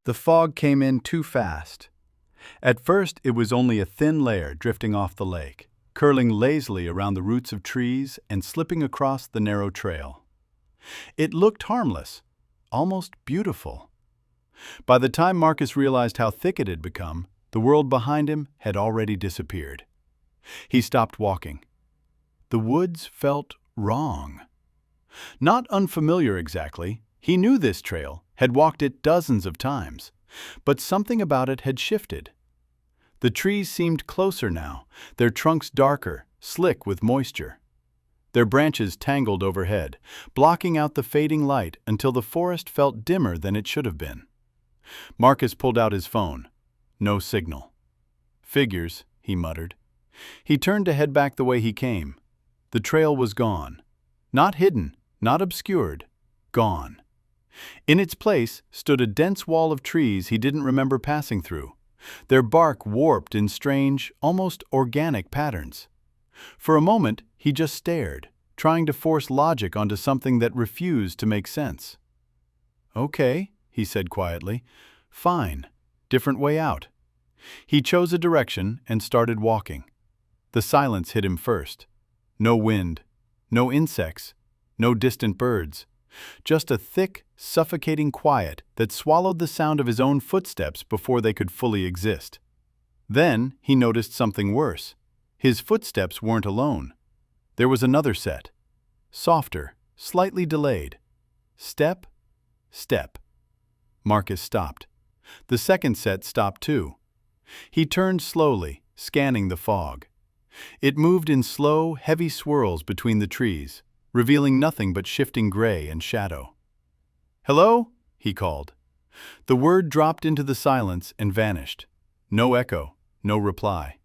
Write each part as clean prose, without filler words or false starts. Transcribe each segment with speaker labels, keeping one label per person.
Speaker 1: The fog came in too fast. At first, it was only a thin layer drifting off the lake, curling lazily around the roots of trees and slipping across the narrow trail. It looked harmless, almost beautiful. By the time Marcus realized how thick it had become, the world behind him had already disappeared. He stopped walking. The woods felt wrong. Not unfamiliar exactly. He knew this trail, had walked it dozens of times, but something about it had shifted. The trees seemed closer now, their trunks darker, slick with moisture. Their branches tangled overhead, blocking out the fading light until the forest felt dimmer than it should have been. Marcus pulled out his phone. No signal. "Figures," he muttered. He turned to head back the way he came. The trail was gone. Not hidden, not obscured. Gone. In its place stood a dense wall of trees he didn't remember passing through, their bark warped in strange, almost organic patterns. For a moment, he just stared, trying to force logic onto something that refused to make sense. "Okay," he said quietly. "Fine. Different way out." He chose a direction and started walking. The silence hit him first. No wind, no insects, no distant birds. Just a thick, suffocating quiet that swallowed the sound of his own footsteps before they could fully exist. Then he noticed something worse. His footsteps weren't alone. There was another set. Softer, slightly delayed. Step, step. Marcus stopped. The second set stopped too. He turned slowly, scanning the fog. It moved in slow, heavy swirls between the trees, revealing nothing but shifting gray and shadow. "Hello?" he called. The word dropped into the silence and vanished. No echo, no reply.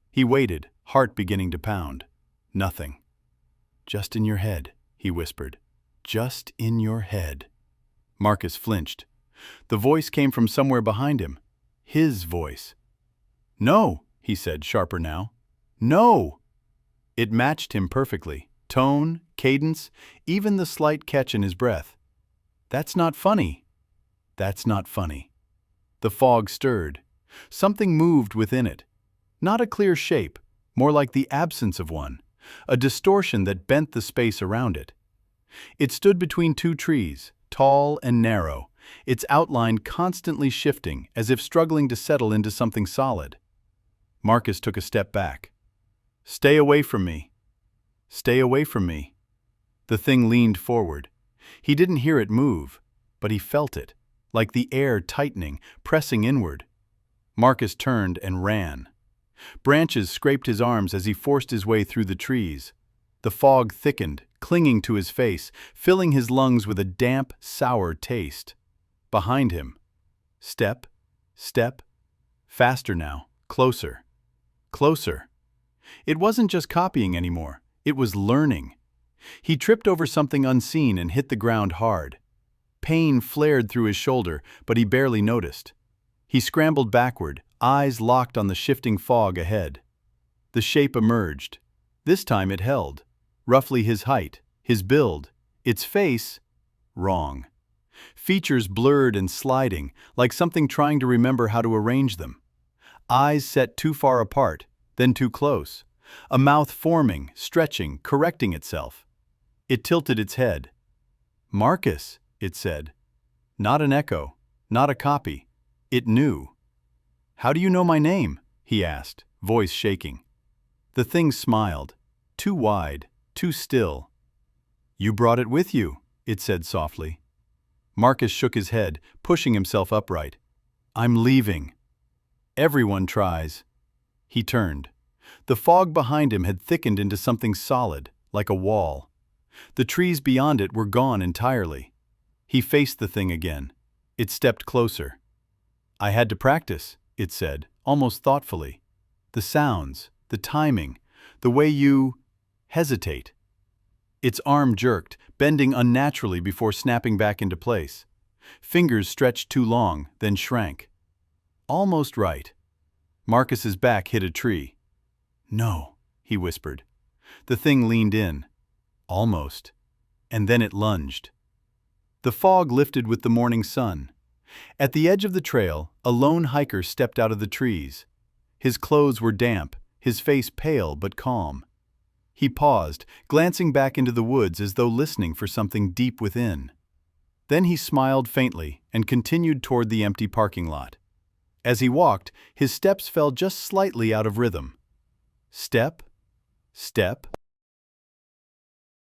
Speaker 1: He waited, heart beginning to pound. Nothing. "Just in your head," he whispered. "Just in your head." Marcus flinched. The voice came from somewhere behind him. His voice. "No," he said, sharper now. "No!" It matched him perfectly. Tone, cadence, even the slight catch in his breath. "That's not funny. That's not funny." The fog stirred. Something moved within it. Not a clear shape, more like the absence of one, a distortion that bent the space around it. It stood between two trees, tall and narrow, its outline constantly shifting as if struggling to settle into something solid. Marcus took a step back. "Stay away from me. Stay away from me." The thing leaned forward. He didn't hear it move, but he felt it, like the air tightening, pressing inward. Marcus turned and ran. Branches scraped his arms as he forced his way through the trees. The fog thickened, clinging to his face, filling his lungs with a damp, sour taste. Behind him. Step, step. Faster now, closer, closer. It wasn't just copying anymore. It was learning. He tripped over something unseen and hit the ground hard. Pain flared through his shoulder, but he barely noticed. He scrambled backward, eyes locked on the shifting fog ahead. The shape emerged. This time it held. Roughly his height, his build, its face, wrong. Features blurred and sliding, like something trying to remember how to arrange them. Eyes set too far apart, then too close. A mouth forming, stretching, correcting itself. It tilted its head. "Marcus," it said. Not an echo, not a copy. It knew. "How do you know my name?" he asked, voice shaking. The thing smiled. Too wide, too still. "You brought it with you," it said softly. Marcus shook his head, pushing himself upright. "I'm leaving." "Everyone tries." He turned. The fog behind him had thickened into something solid, like a wall. The trees beyond it were gone entirely. He faced the thing again. It stepped closer. "I had to practice," it said, almost thoughtfully. "The sounds, the timing, the way you hesitate." Its arm jerked, bending unnaturally before snapping back into place. Fingers stretched too long, then shrank. Almost right. Marcus's back hit a tree. "No," he whispered. The thing leaned in. Almost. And then it lunged. The fog lifted with the morning sun. At the edge of the trail, a lone hiker stepped out of the trees. His clothes were damp, his face pale but calm. He paused, glancing back into the woods as though listening for something deep within. Then he smiled faintly and continued toward the empty parking lot. As he walked, his steps fell just slightly out of rhythm. Step, step,